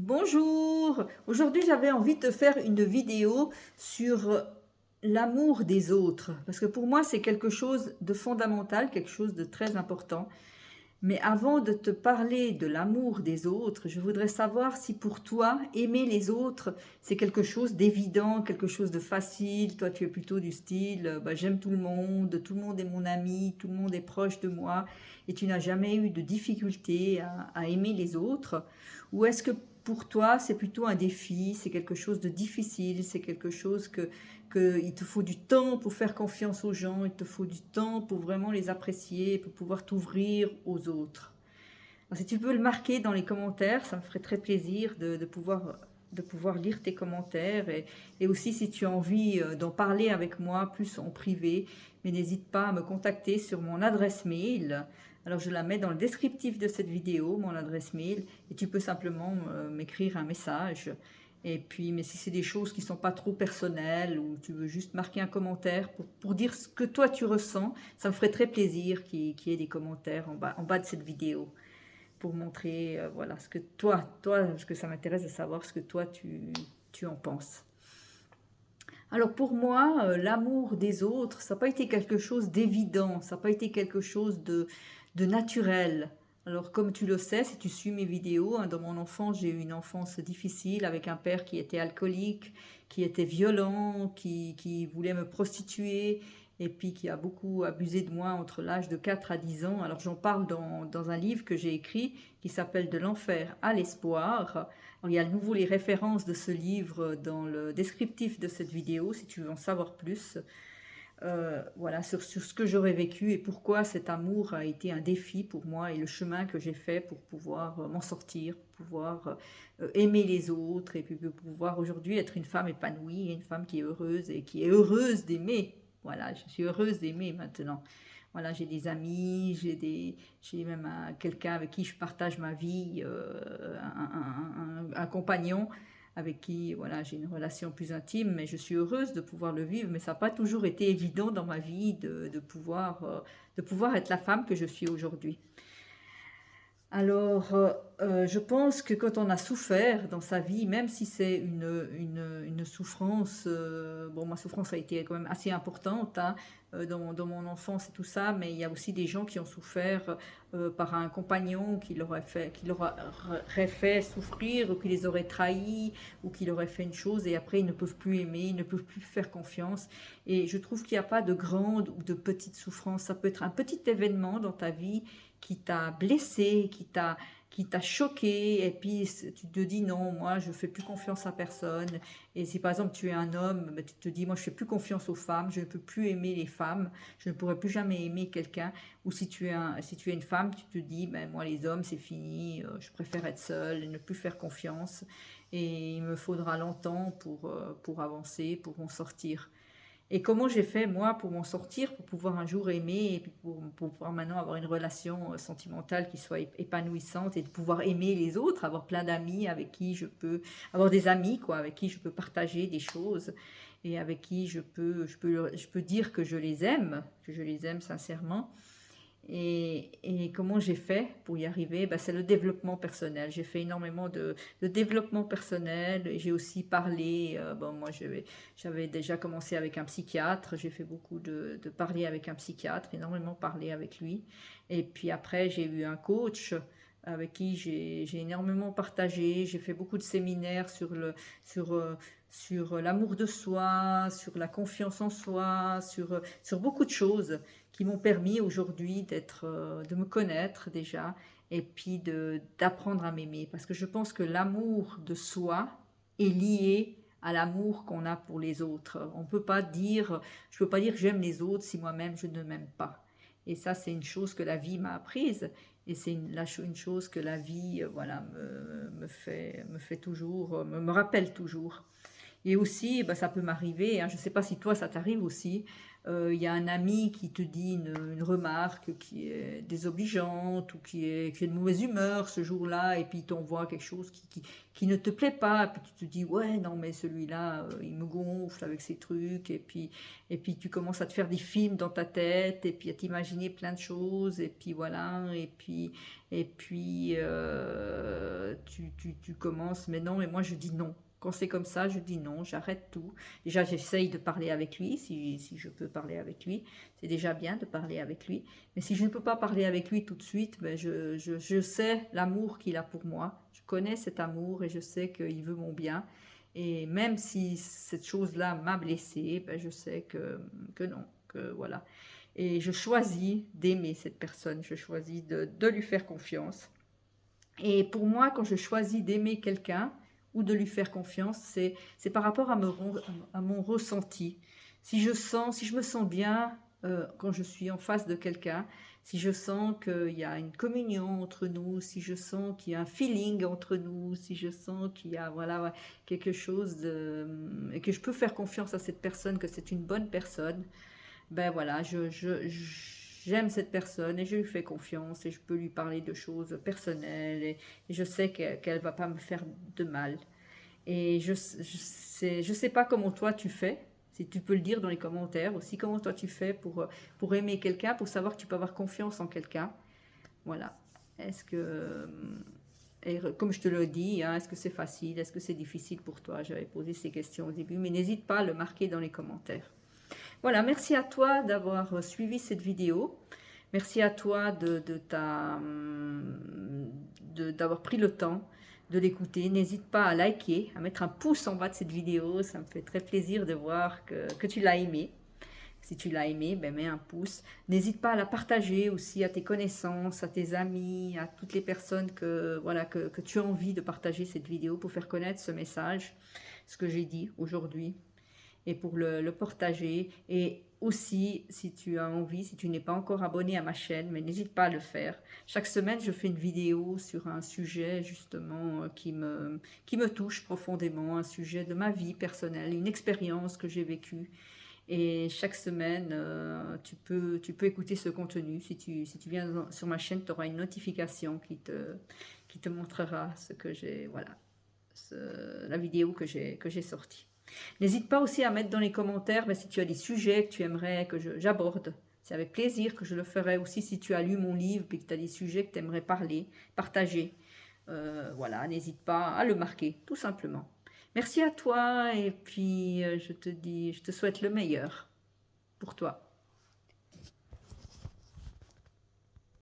Bonjour! Aujourd'hui, j'avais envie de faire une vidéo sur l'amour des autres, parce que pour moi, c'est quelque chose de fondamental, quelque chose de très important. Mais avant de te parler de l'amour des autres, je voudrais savoir si pour toi, aimer les autres, c'est quelque chose d'évident, quelque chose de facile. Toi, tu es plutôt du style, bah, j'aime tout le monde est mon ami, tout le monde est proche de moi, et tu n'as jamais eu de difficulté à aimer les autres. Ou est-ce que pour toi, c'est plutôt un défi, c'est quelque chose de difficile, c'est quelque chose que il te faut du temps pour faire confiance aux gens, il te faut du temps pour vraiment les apprécier, pour pouvoir t'ouvrir aux autres. Alors, si tu peux le marquer dans les commentaires, ça me ferait très plaisir de pouvoir lire tes commentaires et aussi si tu as envie d'en parler avec moi plus en privé, mais n'hésite pas à me contacter sur mon adresse mail. Alors je la mets dans le descriptif de cette vidéo, mon adresse mail, et tu peux simplement m'écrire un message. Et puis, mais si c'est des choses qui ne sont pas trop personnelles ou tu veux juste marquer un commentaire pour dire ce que toi tu ressens, ça me ferait très plaisir qu'il y ait des commentaires en bas de cette vidéo pour montrer voilà, ce que toi, parce que ça m'intéresse de savoir ce que toi tu en penses. Alors pour moi, l'amour des autres, ça n'a pas été quelque chose d'évident, ça n'a pas été quelque chose de naturel. Alors comme tu le sais, si tu suis mes vidéos, hein, dans mon enfance, j'ai eu une enfance difficile avec un père qui était alcoolique, qui était violent, qui voulait me prostituer et puis qui a beaucoup abusé de moi entre l'âge de 4 à 10 ans. Alors j'en parle dans un livre que j'ai écrit qui s'appelle De l'enfer à l'espoir. Alors, il y a à nouveau les références de ce livre dans le descriptif de cette vidéo si tu veux en savoir plus. Voilà, sur ce que j'aurais vécu et pourquoi cet amour a été un défi pour moi et le chemin que j'ai fait pour pouvoir m'en sortir, pour pouvoir aimer les autres et puis pour pouvoir aujourd'hui être une femme épanouie, une femme qui est heureuse et qui est heureuse d'aimer. Voilà, je suis heureuse d'aimer maintenant. Voilà, j'ai des amis, j'ai même quelqu'un avec qui je partage ma vie, un compagnon avec qui voilà, j'ai une relation plus intime, mais je suis heureuse de pouvoir le vivre, mais ça n'a pas toujours été évident dans ma vie de pouvoir être la femme que je suis aujourd'hui. Alors, je pense que quand on a souffert dans sa vie, même si c'est une souffrance, bon, ma souffrance a été quand même assez importante hein, dans mon enfance et tout ça, mais il y a aussi des gens qui ont souffert par un compagnon qui leur aurait fait souffrir, ou qui les aurait trahis, ou qui leur aurait fait une chose, et après ils ne peuvent plus aimer, ils ne peuvent plus faire confiance. Et je trouve qu'il n'y a pas de grande ou de petite souffrance. Ça peut être un petit événement dans ta vie qui t'a blessé, qui t'a choqué, et puis tu te dis non, moi je fais plus confiance à personne. Et si par exemple tu es un homme, ben, tu te dis moi je fais plus confiance aux femmes, je ne peux plus aimer les femmes, je ne pourrai plus jamais aimer quelqu'un. Ou si tu es une femme, tu te dis ben moi les hommes c'est fini, je préfère être seule et ne plus faire confiance. Et il me faudra longtemps pour avancer, pour m'en sortir. Et comment j'ai fait, moi, pour m'en sortir, pour pouvoir un jour aimer, et puis pour pouvoir maintenant avoir une relation sentimentale qui soit épanouissante, et de pouvoir aimer les autres, avoir plein d'amis avec qui je peux, avoir des amis, quoi, avec qui je peux partager des choses, et avec qui je peux dire que je les aime sincèrement. Et comment j'ai fait pour y arriver? Ben, c'est le développement personnel. J'ai fait énormément de développement personnel. Et j'ai aussi parlé. Bon, moi, j'avais déjà commencé avec un psychiatre. J'ai fait beaucoup de parler avec un psychiatre, énormément parlé avec lui. Et puis après, j'ai eu un coach avec qui j'ai énormément partagé. J'ai fait beaucoup de séminaires sur, euh, sur l'amour de soi, sur la confiance en soi, sur beaucoup de choses qui m'ont permis aujourd'hui de me connaître déjà et puis d'apprendre à m'aimer. Parce que je pense que l'amour de soi est lié à l'amour qu'on a pour les autres. Je peux pas dire j'aime les autres si moi-même je ne m'aime pas. Et ça, c'est une chose que la vie m'a apprise. Et c'est une chose que la vie voilà, me fait toujours, me rappelle toujours. Et aussi, bah, ça peut m'arriver, hein, je ne sais pas si toi ça t'arrive aussi, il y a un ami qui te dit une remarque qui est désobligeante ou qui est de mauvaise humeur ce jour-là, et puis il t'envoie quelque chose qui ne te plaît pas, puis tu te dis ouais non mais celui-là il me gonfle avec ses trucs, et puis tu commences à te faire des films dans ta tête, et puis à t'imaginer plein de choses, et puis voilà, et puis tu commences, mais non, et moi je dis non. Quand c'est comme ça, je dis non, j'arrête tout. Déjà, j'essaye de parler avec lui, si je peux parler avec lui. C'est déjà bien de parler avec lui. Mais si je ne peux pas parler avec lui tout de suite, ben je sais l'amour qu'il a pour moi. Je connais cet amour et je sais qu'il veut mon bien. Et même si cette chose-là m'a blessée, ben je sais que non, que voilà. Et je choisis d'aimer cette personne, je choisis de lui faire confiance. Et pour moi, quand je choisis d'aimer quelqu'un ou de lui faire confiance, c'est par rapport à mon ressenti. Si je me sens bien quand je suis en face de quelqu'un, si je sens qu'il y a une communion entre nous, si je sens qu'il y a un feeling entre nous, si je sens qu'il y a voilà, quelque chose et que je peux faire confiance à cette personne, que c'est une bonne personne, ben voilà, j'aime cette personne et je lui fais confiance et je peux lui parler de choses personnelles, et je sais qu'elle va pas me faire de mal. Et je sais pas comment toi tu fais, si tu peux le dire dans les commentaires aussi, comment toi tu fais pour aimer quelqu'un, pour savoir que tu peux avoir confiance en quelqu'un. Voilà. Est-ce que, comme je te le dis, hein, est-ce que c'est facile, est-ce que c'est difficile pour toi? J'avais posé ces questions au début, mais n'hésite pas à le marquer dans les commentaires. Voilà, merci à toi d'avoir suivi cette vidéo. Merci à toi d'avoir pris le temps de l'écouter. N'hésite pas à liker, à mettre un pouce en bas de cette vidéo. Ça me fait très plaisir de voir que tu l'as aimé. Si tu l'as aimé, ben mets un pouce. N'hésite pas à la partager aussi à tes connaissances, à tes amis, à toutes les personnes voilà, que tu as envie de partager cette vidéo pour faire connaître ce message, ce que j'ai dit aujourd'hui, et pour le partager. Et aussi, si tu as envie, si tu n'es pas encore abonné à ma chaîne, mais n'hésite pas à le faire. Chaque semaine, je fais une vidéo sur un sujet justement qui me touche profondément, un sujet de ma vie personnelle, une expérience que j'ai vécue. Et chaque semaine, tu peux écouter ce contenu. Si tu viens sur ma chaîne, tu auras une notification qui te montrera ce que j'ai, voilà, la vidéo que j'ai sortie. N'hésite pas aussi à mettre dans les commentaires si tu as des sujets que tu aimerais que j'aborde. C'est avec plaisir que je le ferai aussi si tu as lu mon livre et que tu as des sujets que tu aimerais partager. Voilà, n'hésite pas à le marquer, tout simplement. Merci à toi, et puis je te souhaite le meilleur pour toi.